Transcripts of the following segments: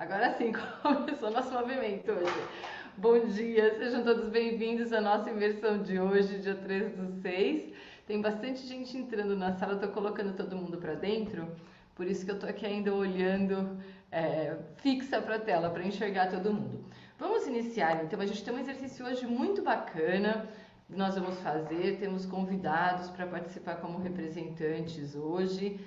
Agora sim, começou nosso movimento hoje. Bom dia, sejam todos bem-vindos à nossa imersão de hoje, dia 3/6. Tem bastante gente entrando na sala, eu tô colocando todo mundo para dentro, por isso que eu tô aqui ainda olhando fixa para a tela, para enxergar todo mundo. Vamos iniciar então, a gente tem um exercício hoje muito bacana, nós vamos fazer, temos convidados para participar como representantes hoje.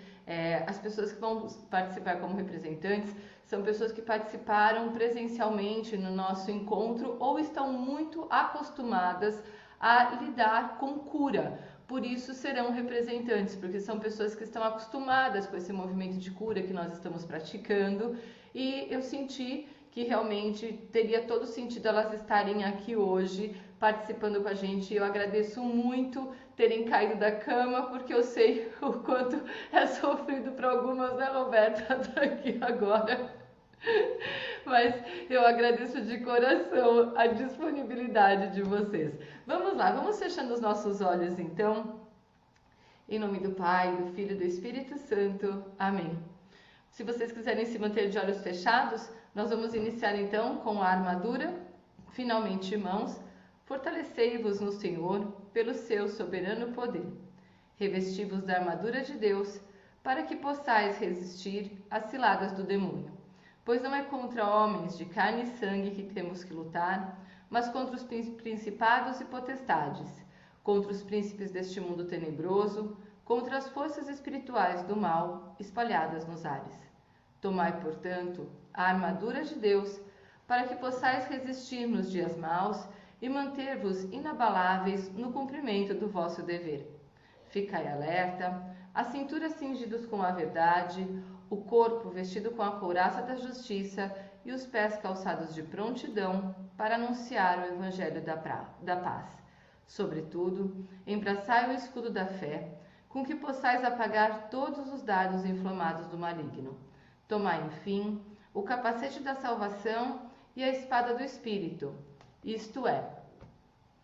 As pessoas que vão participar como representantes são pessoas que participaram presencialmente no nosso encontro ou estão muito acostumadas a lidar com cura. Por isso serão representantes, porque são pessoas que estão acostumadas com esse movimento de cura que nós estamos praticando, e eu senti que realmente teria todo sentido elas estarem aqui hoje participando com a gente. Eu agradeço muito terem caído da cama, porque eu sei o quanto é sofrido para algumas, né, Roberta, tá aqui agora. Mas eu agradeço de coração a disponibilidade de vocês. Vamos lá, vamos fechando os nossos olhos então. Em nome do Pai, do Filho e do Espírito Santo. Amém. Se vocês quiserem se manter de olhos fechados, nós vamos iniciar então com a armadura. Finalmente, irmãos, fortalecei-vos no Senhor pelo seu soberano poder. Revesti-vos da armadura de Deus, para que possais resistir às ciladas do demônio. Pois não é contra homens de carne e sangue que temos que lutar, mas contra os principados e potestades, contra os príncipes deste mundo tenebroso, contra as forças espirituais do mal espalhadas nos ares. Tomai, portanto, a armadura de Deus, para que possais resistir nos dias maus e manter-vos inabaláveis no cumprimento do vosso dever. Ficai alerta, a cintura cingidos com a verdade, o corpo vestido com a couraça da justiça e os pés calçados de prontidão para anunciar o evangelho da paz. Sobretudo, embraçai o escudo da fé, com que possais apagar todos os dardos inflamados do maligno. Tomai, enfim, o capacete da salvação e a espada do Espírito, isto é,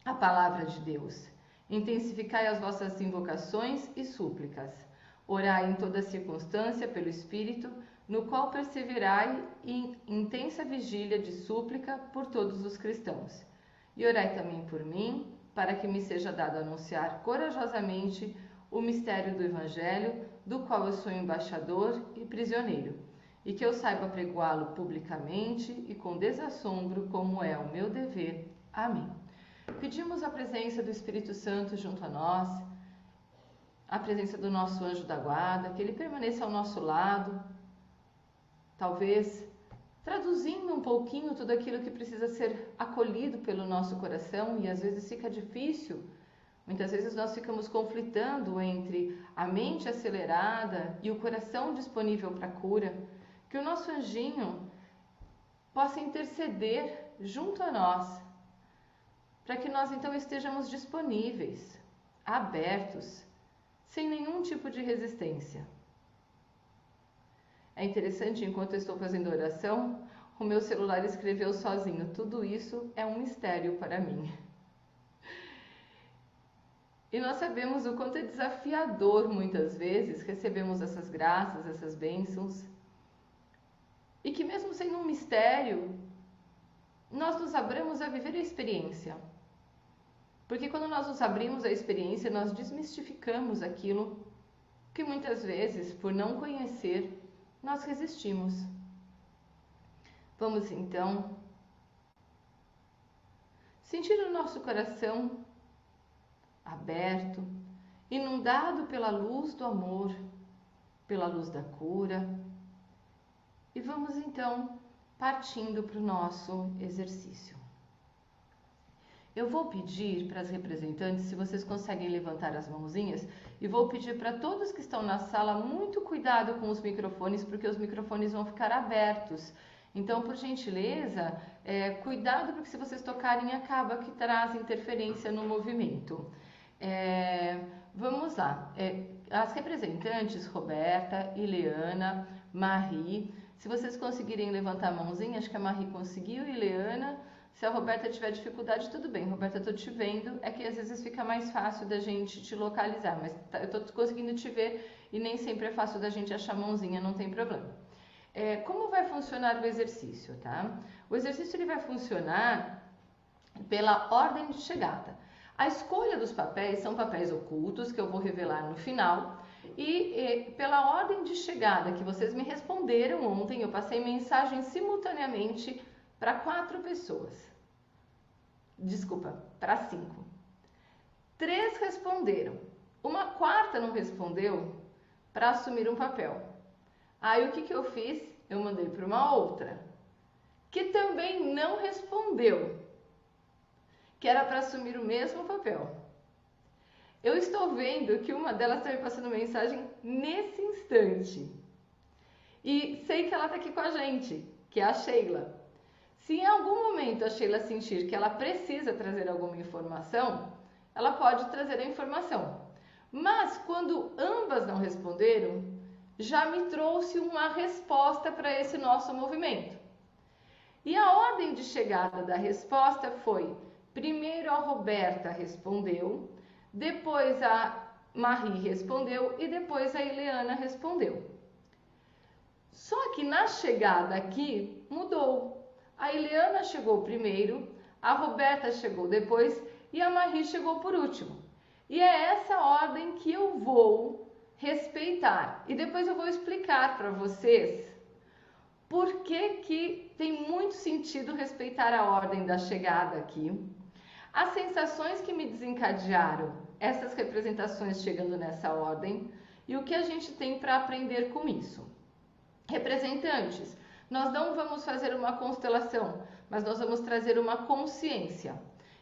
a palavra de Deus. Intensificai as vossas invocações e súplicas. Orai em toda circunstância pelo Espírito, no qual perseverai em intensa vigília de súplica por todos os cristãos. E orai também por mim, para que me seja dado anunciar corajosamente o mistério do Evangelho, do qual eu sou embaixador e prisioneiro, e que eu saiba pregoá-lo publicamente e com desassombro, como é o meu dever. Amém. Pedimos a presença do Espírito Santo junto a nós, a presença do nosso anjo da guarda, que ele permaneça ao nosso lado, talvez traduzindo um pouquinho tudo aquilo que precisa ser acolhido pelo nosso coração, e às vezes fica difícil. Muitas vezes nós ficamos conflitando entre a mente acelerada e o coração disponível para a cura. Que o nosso anjinho possa interceder junto a nós, para que nós então estejamos disponíveis, abertos, sem nenhum tipo de resistência. É interessante, enquanto eu estou fazendo oração, o meu celular escreveu sozinho: tudo isso é um mistério para mim. E nós sabemos o quanto é desafiador, muitas vezes, recebemos essas graças, essas bênçãos, e que mesmo sendo um mistério, nós nos abramos a viver a experiência. Porque quando nós nos abrimos à experiência, nós desmistificamos aquilo que muitas vezes, por não conhecer, nós resistimos. Vamos então sentir o nosso coração aberto, inundado pela luz do amor, pela luz da cura. E vamos então partindo para o nosso exercício. Eu vou pedir para as representantes, se vocês conseguem levantar as mãozinhas, e vou pedir para todos que estão na sala muito cuidado com os microfones, porque os microfones vão ficar abertos. Então, por gentileza, cuidado, porque se vocês tocarem, acaba que traz interferência no movimento. Vamos lá. As representantes, Roberta, Ileana, Marie, se vocês conseguirem levantar a mãozinha, acho que a Marie conseguiu, Ileana. Se a Roberta tiver dificuldade, tudo bem. Roberta, eu tô te vendo. É que às vezes fica mais fácil da gente te localizar, mas eu tô conseguindo te ver e nem sempre é fácil da gente achar a mãozinha, não tem problema. Como vai funcionar o exercício, tá? O exercício ele vai funcionar pela ordem de chegada. A escolha dos papéis são papéis ocultos que eu vou revelar no final e pela ordem de chegada que vocês me responderam ontem, eu passei mensagem simultaneamente para 4 pessoas. Desculpa, para 5. 3 responderam. Uma quarta não respondeu para assumir um papel. Aí o que eu fiz? Eu mandei para uma outra, que também não respondeu, que era para assumir o mesmo papel. Eu estou vendo que uma delas está me passando mensagem nesse instante. E sei que ela está aqui com a gente, que é a Sheila. Se em algum momento a Sheila sentir que ela precisa trazer alguma informação, ela pode trazer a informação. Mas quando ambas não responderam, já me trouxe uma resposta para esse nosso movimento. E a ordem de chegada da resposta foi: primeiro a Roberta respondeu, depois a Marie respondeu e depois a Ileana respondeu. Só que na chegada aqui mudou. A Ileana chegou primeiro, a Roberta chegou depois e a Marie chegou por último. E é essa ordem que eu vou respeitar. E depois eu vou explicar para vocês por que tem muito sentido respeitar a ordem da chegada aqui. As sensações que me desencadearam essas representações chegando nessa ordem e o que a gente tem para aprender com isso. Representantes, nós não vamos fazer uma constelação, mas nós vamos trazer uma consciência.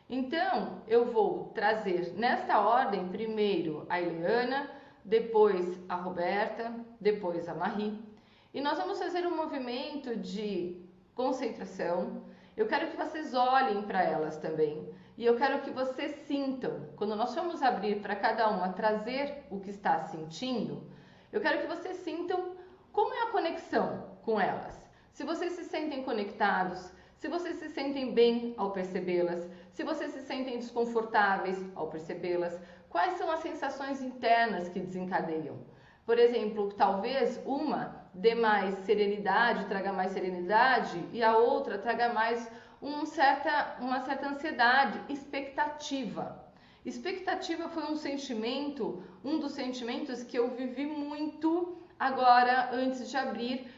Então, eu vou trazer nesta ordem primeiro a Ileana, depois a Roberta, depois a Marie. E nós vamos fazer um movimento de concentração. Eu quero que vocês olhem para elas também. E eu quero que vocês sintam, quando nós formos abrir para cada uma trazer o que está sentindo, eu quero que vocês sintam como é a conexão com elas. Se vocês se sentem conectados, se vocês se sentem bem ao percebê-las, se vocês se sentem desconfortáveis ao percebê-las, quais são as sensações internas que desencadeiam. Por exemplo, talvez uma dê mais serenidade, traga mais serenidade, e a outra traga mais uma certa ansiedade, expectativa. Expectativa foi um dos sentimentos que eu vivi muito agora, antes de abrir,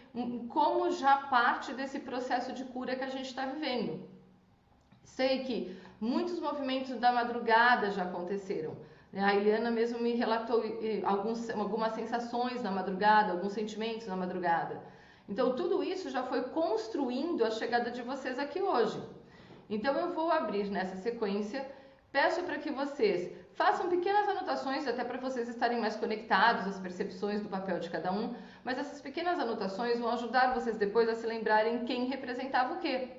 como já parte desse processo de cura que a gente está vivendo. Sei que muitos movimentos da madrugada já aconteceram. A Ileana mesmo me relatou algumas sensações na madrugada, alguns sentimentos na madrugada. Então, tudo isso já foi construindo a chegada de vocês aqui hoje. Então, eu vou abrir nessa sequência. Peço para que vocês façam pequenas anotações, até para vocês estarem mais conectados às percepções do papel de cada um. Mas essas pequenas anotações vão ajudar vocês depois a se lembrarem quem representava o quê.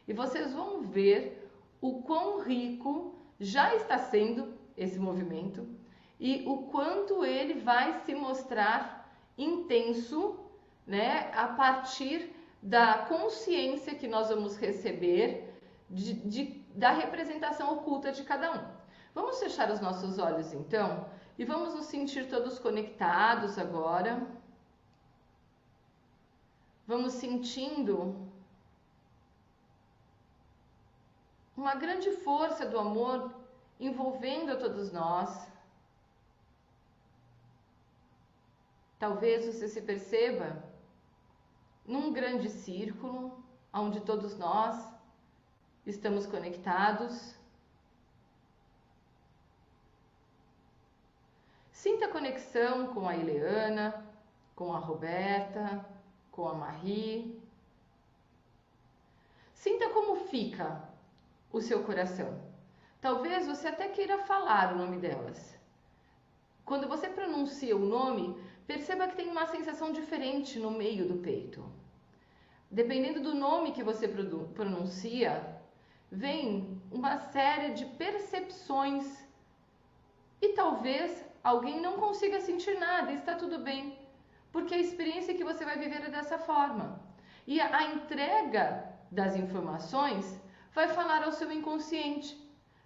E vocês vão ver o quão rico já está sendo esse movimento e o quanto ele vai se mostrar intenso, né, a partir da consciência que nós vamos receber da representação oculta de cada um. Vamos fechar os nossos olhos então e vamos nos sentir todos conectados agora. Vamos sentindo uma grande força do amor envolvendo a todos nós. Talvez você se perceba num grande círculo, onde todos nós estamos conectados. Sinta a conexão com a Ileana, com a Roberta, com a Marie. Sinta como fica o seu coração. Talvez você até queira falar o nome delas. Quando você pronuncia o nome, perceba que tem uma sensação diferente no meio do peito. Dependendo do nome que você pronuncia, vem uma série de percepções e talvez alguém não consiga sentir nada e está tudo bem, porque a experiência que você vai viver é dessa forma. E a entrega das informações vai falar ao seu inconsciente.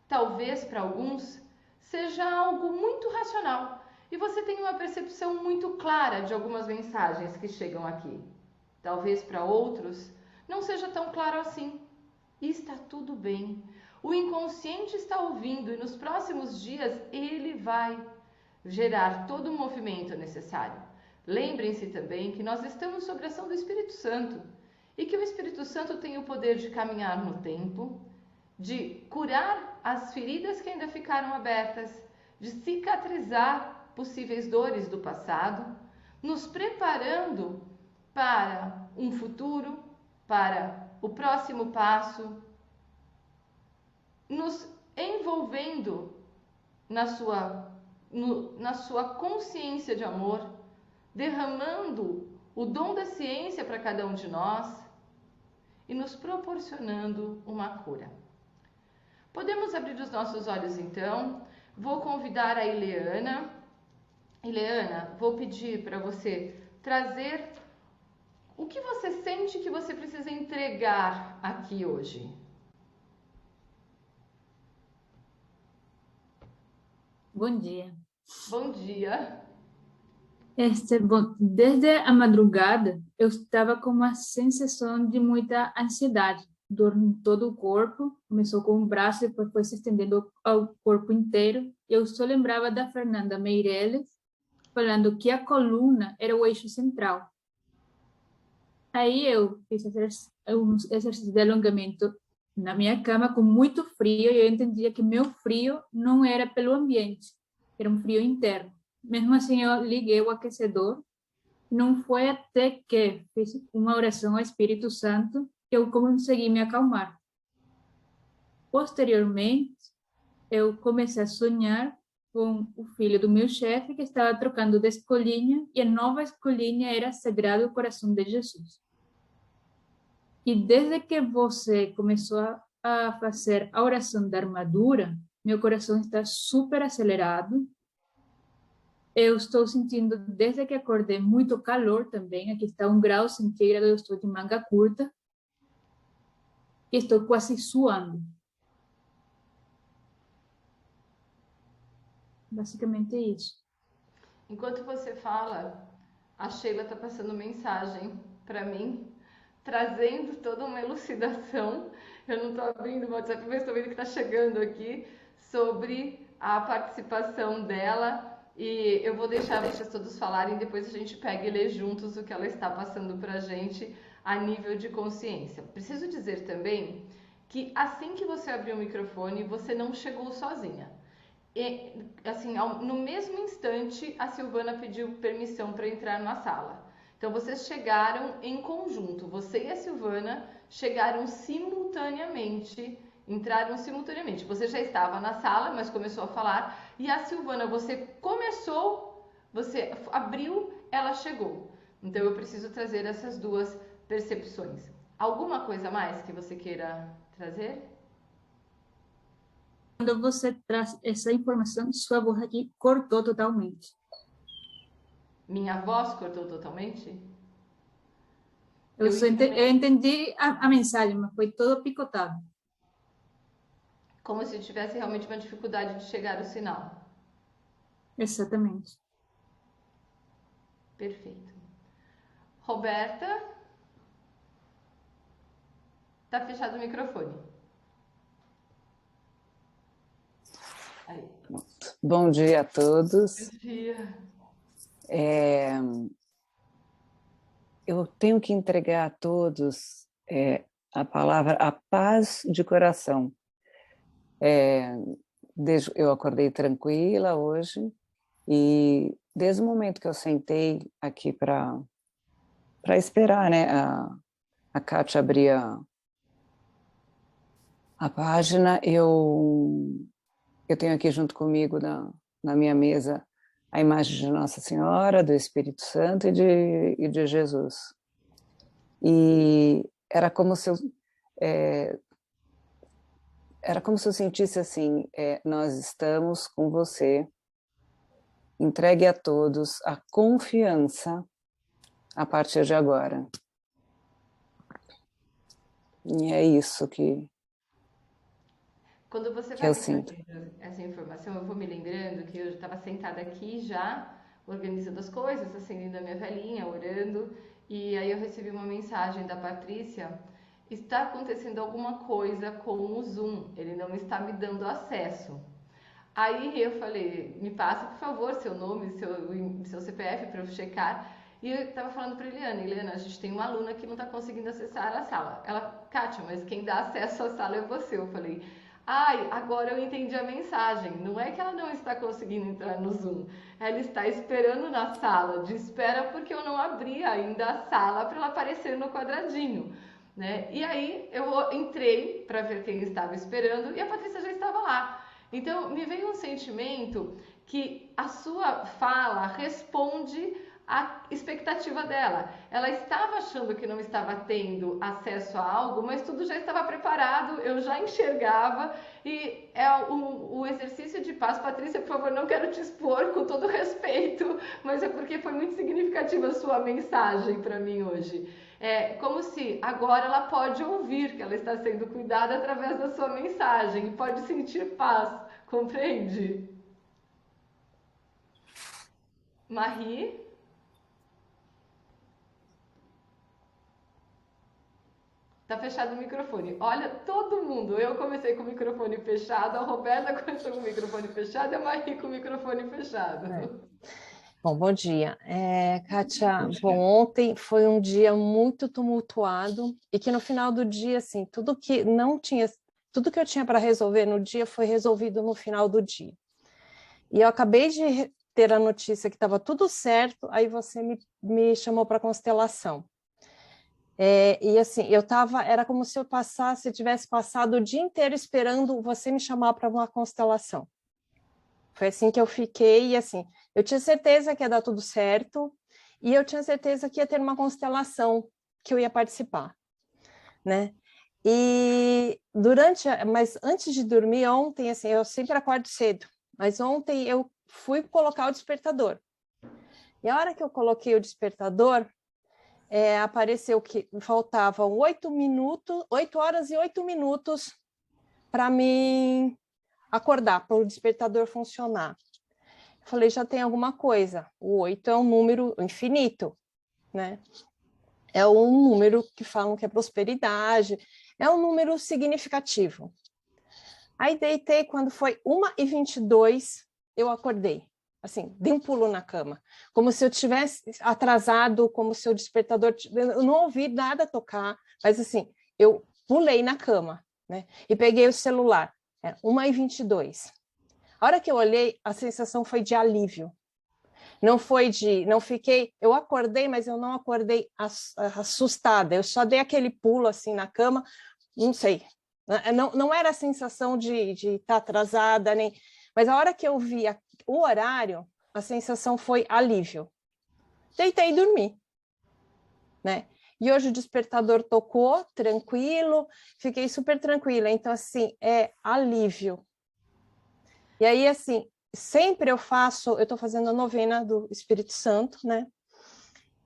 Talvez para alguns seja algo muito racional e você tem uma percepção muito clara de algumas mensagens que chegam aqui, talvez para outros, não seja tão claro assim. E está tudo bem. O inconsciente está ouvindo e nos próximos dias ele vai gerar todo o movimento necessário. Lembrem-se também que nós estamos sob a ação do Espírito Santo e que o Espírito Santo tem o poder de caminhar no tempo, de curar as feridas que ainda ficaram abertas, de cicatrizar possíveis dores do passado, nos preparando para um futuro, para o próximo passo, nos envolvendo na sua consciência de amor, derramando o dom da ciência para cada um de nós e nos proporcionando uma cura. Podemos abrir os nossos olhos então. Vou convidar a Ileana. Ileana, vou pedir para você trazer o que você sente que você precisa entregar aqui hoje. Bom dia. Bom dia. Bom, desde a madrugada, eu estava com uma sensação de muita ansiedade, dor em todo o corpo, começou com o braço e depois foi se estendendo ao corpo inteiro. Eu só lembrava da Fernanda Meirelles falando que a coluna era o eixo central. Aí eu fiz um exercício de alongamento na minha cama com muito frio e eu entendia que meu frio não era pelo ambiente, era um frio interno. Mesmo assim, eu liguei o aquecedor. Não foi até que fiz uma oração ao Espírito Santo que eu consegui me acalmar. Posteriormente, eu comecei a sonhar com o filho do meu chefe que estava trocando de escolinha e a nova escolinha era Sagrado Coração de Jesus. E desde que você começou a fazer a oração da armadura, meu coração está super acelerado. Eu estou sentindo, desde que acordei, muito calor também. Aqui está 1 grau centígrado, eu estou de manga curta. E estou quase suando. Basicamente isso. Enquanto você fala, a Sheila está passando mensagem para mim, trazendo toda uma elucidação. Eu não estou abrindo o WhatsApp, mas estou vendo que está chegando aqui sobre a participação dela. E eu vou deixar vocês todos falarem, depois a gente pega e lê juntos o que ela está passando para a gente a nível de consciência. Preciso dizer também que assim que você abriu o microfone, você não chegou sozinha. E, assim, no mesmo instante, a Silvana pediu permissão para entrar na sala. Então, vocês chegaram em conjunto. Você e a Silvana chegaram simultaneamente, entraram simultaneamente. Você já estava na sala, mas começou a falar. E a Silvana, você começou, você abriu, ela chegou. Então, eu preciso trazer essas duas percepções. Alguma coisa mais que você queira trazer? Quando você traz essa informação, sua voz aqui cortou totalmente. Minha voz cortou totalmente? Eu entendi a mensagem, mas foi todo picotado. Como se tivesse realmente uma dificuldade de chegar ao sinal. Exatamente. Perfeito. Roberta, tá fechado o microfone. Aí. Bom dia a todos. Bom dia. Eu tenho que entregar a todos a palavra, a paz de coração. Eu acordei tranquila hoje e desde o momento que eu sentei aqui para esperar, né, a Kátia abrir a página, eu tenho aqui junto comigo na minha mesa a imagem de Nossa Senhora, do Espírito Santo e de Jesus. E era como se eu sentisse assim, nós estamos com você, entregue a todos a confiança a partir de agora. E é isso que Quando você vai eu me sinto. trazendo essa informação, eu vou me lembrando que eu estava sentada aqui já, organizando as coisas, acendendo a minha velinha, orando, E aí eu recebi uma mensagem da Patrícia: está acontecendo alguma coisa com o Zoom, ele não está me dando acesso. Aí eu falei: me passa, por favor, seu nome, seu CPF para eu checar. E eu estava falando para Eliana, a gente tem uma aluna que não está conseguindo acessar a sala. Ela: Kátia, mas quem dá acesso à sala é você. Eu falei: ai, agora eu entendi a mensagem. Não é que ela não está conseguindo entrar no Zoom, ela está esperando na sala de espera porque eu não abri ainda a sala para ela aparecer no quadradinho, né? E aí eu entrei para ver quem estava esperando e a Patrícia já estava lá. Então, me veio um sentimento que a sua fala responde à expectativa dela. Ela estava achando que não estava tendo acesso a algo, mas tudo já estava preparado, eu já enxergava. E é o exercício de paz. Patrícia, por favor, não quero te expor, com todo respeito, mas é porque foi muito significativa a sua mensagem para mim hoje. É como se agora ela pode ouvir que ela está sendo cuidada através da sua mensagem e pode sentir paz, compreende? Marie? Tá fechado o microfone. Olha, todo mundo. Eu comecei com o microfone fechado, a Roberta começou com o microfone fechado e a Marie com o microfone fechado. Bom, bom dia. Kátia, bom, ontem foi um dia muito tumultuado e que no final do dia, assim, tudo que eu tinha para resolver no dia foi resolvido no final do dia. E eu acabei de ter a notícia que estava tudo certo, aí você me chamou para constelação. E assim, era como se eu tivesse passado o dia inteiro esperando você me chamar para uma constelação. Foi assim que eu fiquei, e assim, eu tinha certeza que ia dar tudo certo, e eu tinha certeza que ia ter uma constelação que eu ia participar, né? Mas antes de dormir ontem, assim, eu sempre acordo cedo, mas ontem eu fui colocar o despertador. E a hora que eu coloquei o despertador, apareceu que faltavam 8 horas e 8 minutos para me acordar, para o despertador funcionar. Eu falei, já tem alguma coisa. O 8 é um número infinito, né? É um número que falam que é prosperidade, é um número significativo. Aí deitei, quando foi 1h22, eu acordei. Assim, dei um pulo na cama, como se eu tivesse atrasado, como se o despertador... Eu não ouvi nada tocar, mas assim, eu pulei na cama, né? E peguei o celular, 1h22. A hora que eu olhei, a sensação foi de alívio. Não fiquei... Eu acordei, mas eu não acordei assustada. Eu só dei aquele pulo assim na cama, não sei. Não era a sensação de estar atrasada, nem... Mas a hora que eu vi o horário, a sensação foi alívio. Deitei e dormi, né? E hoje o despertador tocou, tranquilo, fiquei super tranquila. Então, assim, é alívio. E aí, assim, sempre eu estou fazendo a novena do Espírito Santo, né?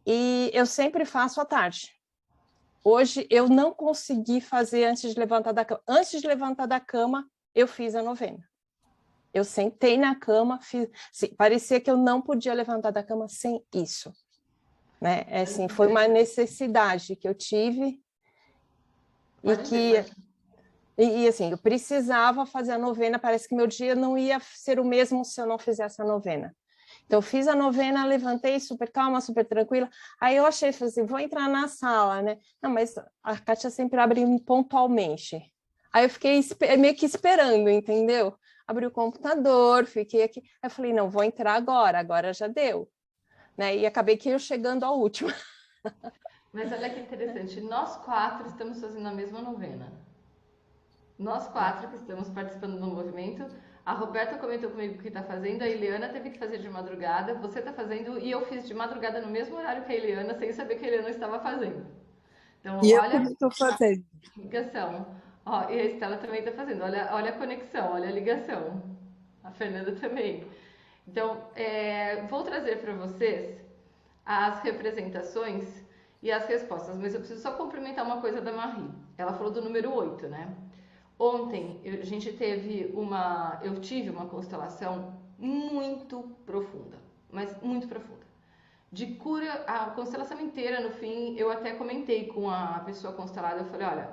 E eu sempre faço à tarde. Hoje eu não consegui fazer antes de levantar da cama. Antes de levantar da cama, eu fiz a novena. Eu sentei na cama, parecia que eu não podia levantar da cama sem isso, né? Assim, foi uma necessidade que eu tive assim, eu precisava fazer a novena. Parece que meu dia não ia ser o mesmo se eu não fizesse a novena. Então, eu fiz a novena, levantei super calma, super tranquila. Aí eu achei, falei assim, vou entrar na sala, né? Não, mas a Kátia sempre abre pontualmente. Aí eu fiquei meio que esperando, entendeu? Abri o computador, fiquei aqui. Aí eu falei, não, vou entrar agora já deu. Né? E acabei que eu chegando à última. Mas olha que interessante, nós 4 estamos fazendo a mesma novena. Nós 4 que estamos participando do movimento. A Roberta comentou comigo que está fazendo, a Eliana teve que fazer de madrugada, você está fazendo, e eu fiz de madrugada no mesmo horário que a Eliana, sem saber que a Eliana estava fazendo. Então, E olha, eu estou fazendo. Ligação. Ó, e a Estela também está fazendo. Olha a conexão, olha a ligação. A Fernanda também. Então, vou trazer para vocês as representações e as respostas, mas eu preciso só complementar uma coisa da Marie. Ela falou do número 8, né? Ontem eu tive uma constelação muito profunda, mas muito profunda. de cura, a constelação inteira, no fim, eu até comentei com a pessoa constelada, eu falei, olha,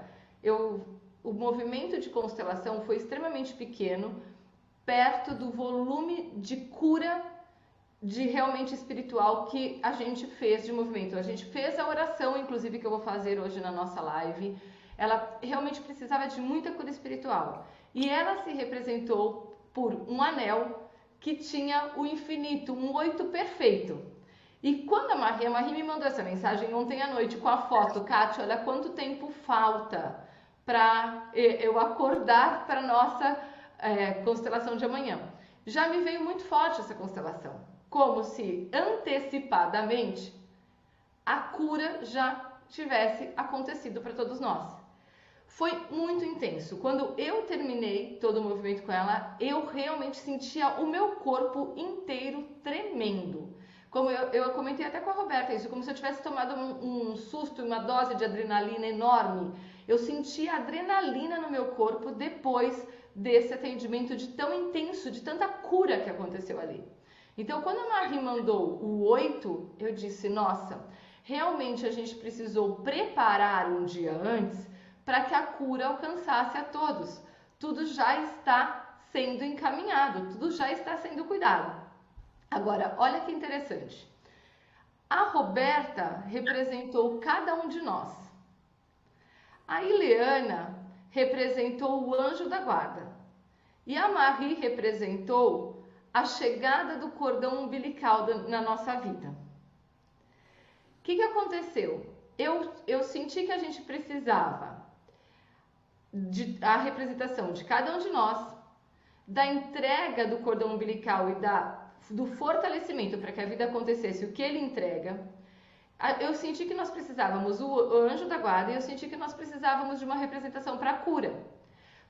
o movimento de constelação foi extremamente pequeno, perto do volume de cura de realmente espiritual que a gente fez de movimento. A gente fez a oração, inclusive, que eu vou fazer hoje na nossa live. Ela realmente precisava de muita cura espiritual. E ela se representou por um anel que tinha o infinito, um 8 perfeito. E quando a Marie me mandou essa mensagem ontem à noite com a foto, Kátia, olha quanto tempo falta para eu acordar para a nossa constelação de amanhã. Já me veio muito forte essa constelação, como se antecipadamente a cura já tivesse acontecido para todos nós. Foi muito intenso. Quando eu terminei todo o movimento com ela, eu realmente sentia o meu corpo inteiro tremendo. Como eu comentei até com a Roberta isso, como se eu tivesse tomado um susto, uma dose de adrenalina enorme. Eu senti adrenalina no meu corpo depois desse atendimento de tão intenso, de tanta cura que aconteceu ali. Então, quando a Marie mandou o 8, eu disse, nossa, realmente a gente precisou preparar um dia antes para que a cura alcançasse a todos. Tudo já está sendo encaminhado, tudo já está sendo cuidado. Agora, olha que interessante. A Roberta representou cada um de nós. A Ileana representou o anjo da guarda. E a Marie representou a chegada do cordão umbilical na nossa vida. O que aconteceu? Eu senti que a gente precisava a representação de cada um de nós, da entrega do cordão umbilical e do fortalecimento para que a vida acontecesse o que ele entrega. Eu senti que nós precisávamos o anjo da guarda e eu senti que nós precisávamos de uma representação para a cura.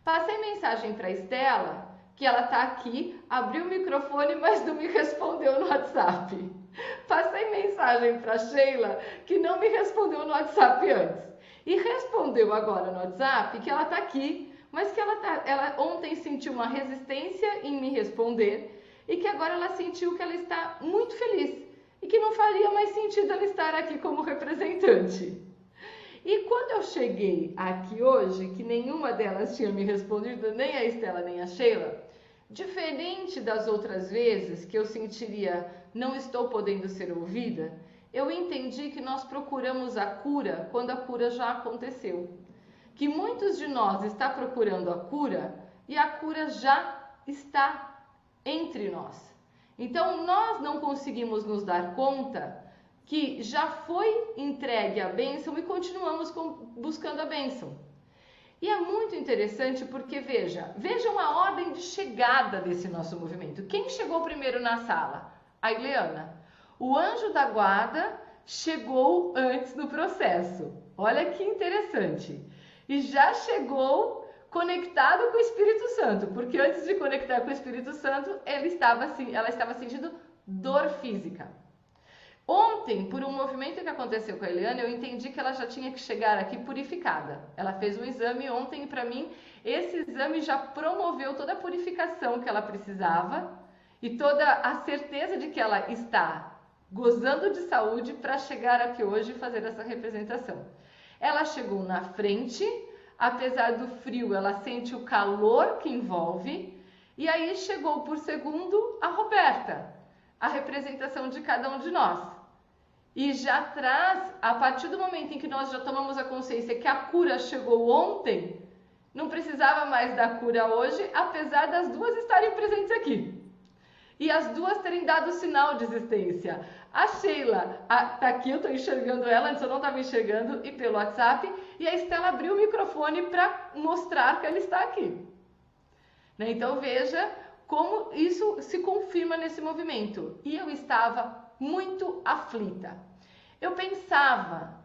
Passei mensagem para a Estela, que ela está aqui, abriu o microfone, mas não me respondeu no WhatsApp. Passei mensagem para a Sheila, que não me respondeu no WhatsApp antes. E respondeu agora no WhatsApp que ela está aqui, mas que ela ontem sentiu uma resistência em me responder e que agora ela sentiu que ela está muito feliz e que não faria mais sentido ela estar aqui como representante. E quando eu cheguei aqui hoje, que nenhuma delas tinha me respondido, nem a Estela nem a Sheila, diferente das outras vezes que eu sentiria não estou podendo ser ouvida, eu entendi que nós procuramos a cura quando a cura já aconteceu. Que muitos de nós está procurando a cura e a cura já está entre nós. Então, nós não conseguimos nos dar conta que já foi entregue a bênção e continuamos buscando a bênção. E é muito interessante porque, vejam a ordem de chegada desse nosso movimento. Quem chegou primeiro na sala? A Ileana. O anjo da guarda chegou antes do processo. Olha que interessante. E já chegou conectado com o Espírito Santo, porque antes de conectar com o Espírito Santo, ela estava sentindo dor física. Ontem, por um movimento que aconteceu com a Eliana, eu entendi que ela já tinha que chegar aqui purificada. Ela fez um exame ontem e para mim, esse exame já promoveu toda a purificação que ela precisava e toda a certeza de que ela está gozando de saúde para chegar aqui hoje e fazer essa representação. Ela chegou na frente, apesar do frio, ela sente o calor que envolve, e aí chegou por segundo a Roberta, a representação de cada um de nós. E já traz, a partir do momento em que nós já tomamos a consciência que a cura chegou ontem, não precisava mais da cura hoje, apesar das duas estarem presentes aqui. E as duas terem dado sinal de existência. A Sheila tá aqui, eu estou enxergando ela, antes eu não estava enxergando, e pelo WhatsApp, e a Estela abriu o microfone para mostrar que ela está aqui. Né? Então veja como isso se confirma nesse movimento. E eu estava muito aflita. Eu pensava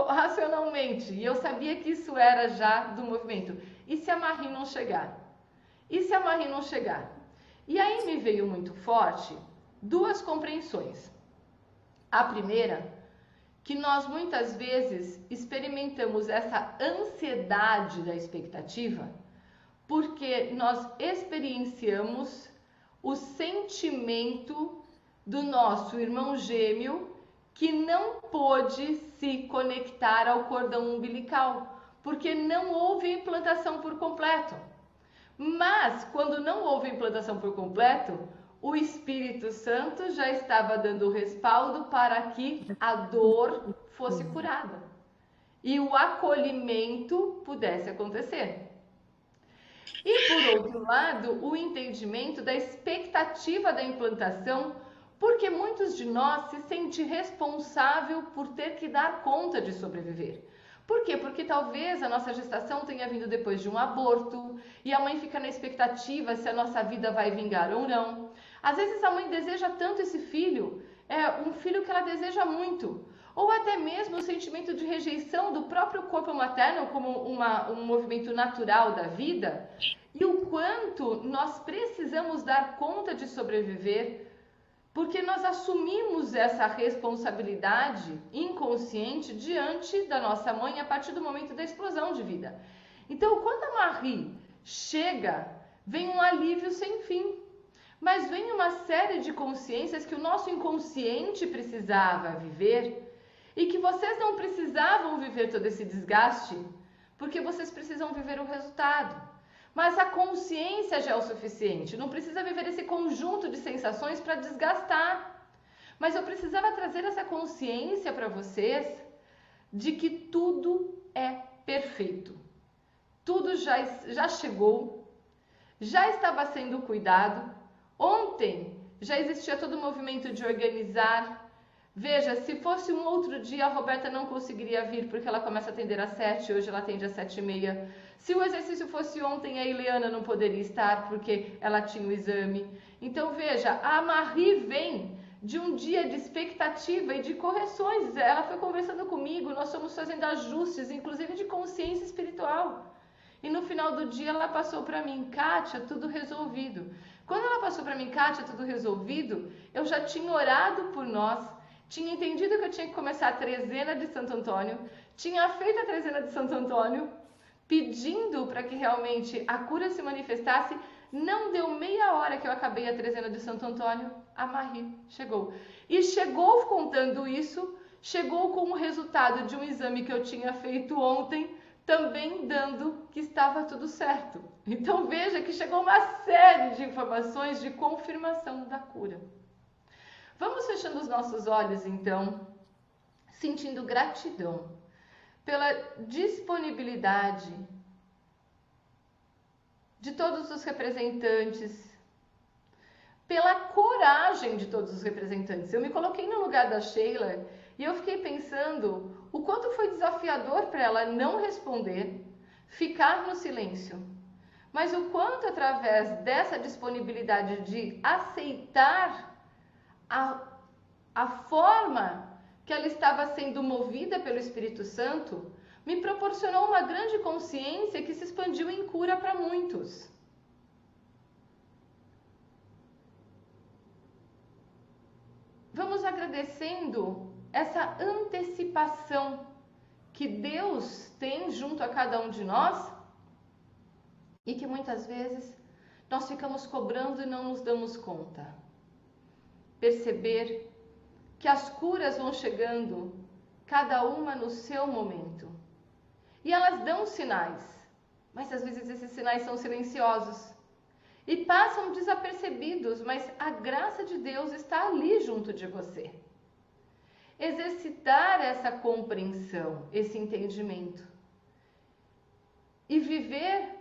racionalmente, e eu sabia que isso era já do movimento. E se a Marie não chegar? E se a Marie não chegar? E aí me veio muito forte duas compreensões. A primeira, que nós muitas vezes experimentamos essa ansiedade da expectativa porque nós experienciamos o sentimento do nosso irmão gêmeo que não pôde se conectar ao cordão umbilical, porque não houve implantação por completo. Mas, quando não houve implantação por completo, o Espírito Santo já estava dando respaldo para que a dor fosse curada e o acolhimento pudesse acontecer. E, por outro lado, o entendimento da expectativa da implantação, porque muitos de nós se sentem responsável por ter que dar conta de sobreviver. Por quê? Porque talvez a nossa gestação tenha vindo depois de um aborto e a mãe fica na expectativa se a nossa vida vai vingar ou não. Às vezes a mãe deseja tanto esse filho, é um filho que ela deseja muito. Ou até mesmo o sentimento de rejeição do próprio corpo materno como um movimento natural da vida. E o quanto nós precisamos dar conta de sobreviver, porque nós assumimos essa responsabilidade inconsciente diante da nossa mãe a partir do momento da explosão de vida. Então, quando a Marie chega, vem um alívio sem fim. Mas vem uma série de consciências que o nosso inconsciente precisava viver e que vocês não precisavam viver todo esse desgaste, porque vocês precisam viver o resultado. Mas a consciência já é o suficiente, não precisa viver esse conjunto de sensações para desgastar. Mas eu precisava trazer essa consciência para vocês de que tudo é perfeito. Tudo já chegou, já estava sendo cuidado. Ontem já existia todo o movimento de organizar. Veja, se fosse um outro dia, a Roberta não conseguiria vir, porque ela começa a atender às 7, hoje ela atende às 7h30. Se o exercício fosse ontem, a Ileana não poderia estar, porque ela tinha o exame. Então, veja, a Marie vem de um dia de expectativa e de correções. Ela foi conversando comigo, nós fomos fazendo ajustes, inclusive de consciência espiritual. E no final do dia, ela passou para mim, Kátia, tudo resolvido. Quando ela passou para mim, Kátia, tudo resolvido, eu já tinha orado por nós, tinha entendido que eu tinha que começar a trezena de Santo Antônio, tinha feito a trezena de Santo Antônio, pedindo para que realmente a cura se manifestasse. Não deu meia hora que eu acabei a trezena de Santo Antônio, a Marie chegou. E chegou contando isso, chegou com o resultado de um exame que eu tinha feito ontem, também dando que estava tudo certo. Então veja que chegou uma série de informações de confirmação da cura. Vamos fechando os nossos olhos então, sentindo gratidão pela disponibilidade de todos os representantes, pela coragem de todos os representantes. Eu me coloquei no lugar da Sheila e eu fiquei pensando o quanto foi desafiador para ela não responder, ficar no silêncio. Mas o quanto, através dessa disponibilidade de aceitar a forma que ela estava sendo movida pelo Espírito Santo, me proporcionou uma grande consciência que se expandiu em cura para muitos. Vamos agradecendo essa antecipação que Deus tem junto a cada um de nós e que muitas vezes nós ficamos cobrando e não nos damos conta. Perceber que as curas vão chegando, cada uma no seu momento. E elas dão sinais, mas às vezes esses sinais são silenciosos e passam desapercebidos, mas a graça de Deus está ali junto de você. Exercitar essa compreensão, esse entendimento e viver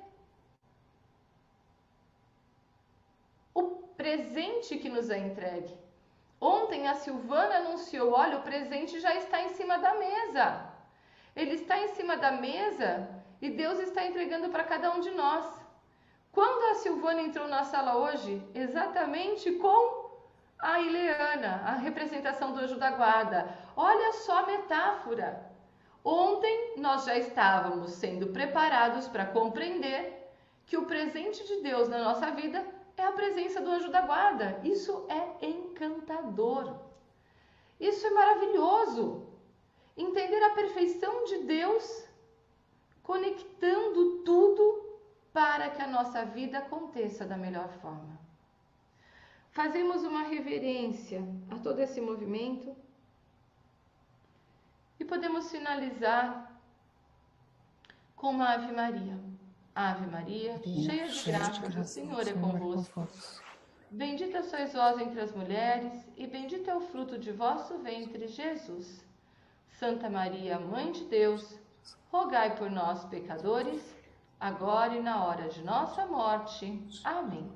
o presente que nos é entregue. Ontem a Silvana anunciou, olha, o presente já está em cima da mesa. Ele está em cima da mesa e Deus está entregando para cada um de nós. Quando a Silvana entrou na sala hoje, exatamente com a Ileana, a representação do anjo da guarda. Olha só a metáfora. Ontem nós já estávamos sendo preparados para compreender que o presente de Deus na nossa vida é a presença do anjo da guarda. Isso é encantador. Isso é maravilhoso. Entender a perfeição de Deus, conectando tudo para que a nossa vida aconteça da melhor forma. fazemos uma reverência a todo esse movimento e podemos finalizar com uma Ave Maria. Ave Maria, cheia de graça, o Senhor é convosco. Bendita sois vós entre as mulheres, e bendito é o fruto de vosso ventre, Jesus. Santa Maria, Mãe de Deus, rogai por nós, pecadores, agora e na hora de nossa morte. Amém.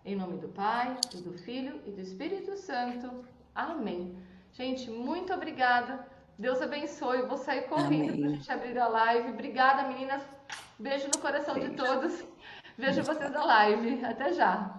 Em nome do Pai, e do Filho e do Espírito Santo. Amém. Gente, muito obrigada. Deus abençoe. Eu vou sair correndo para a gente abrir a live. Obrigada, meninas. Beijo no coração de todos. Vejo vocês na live. Até já.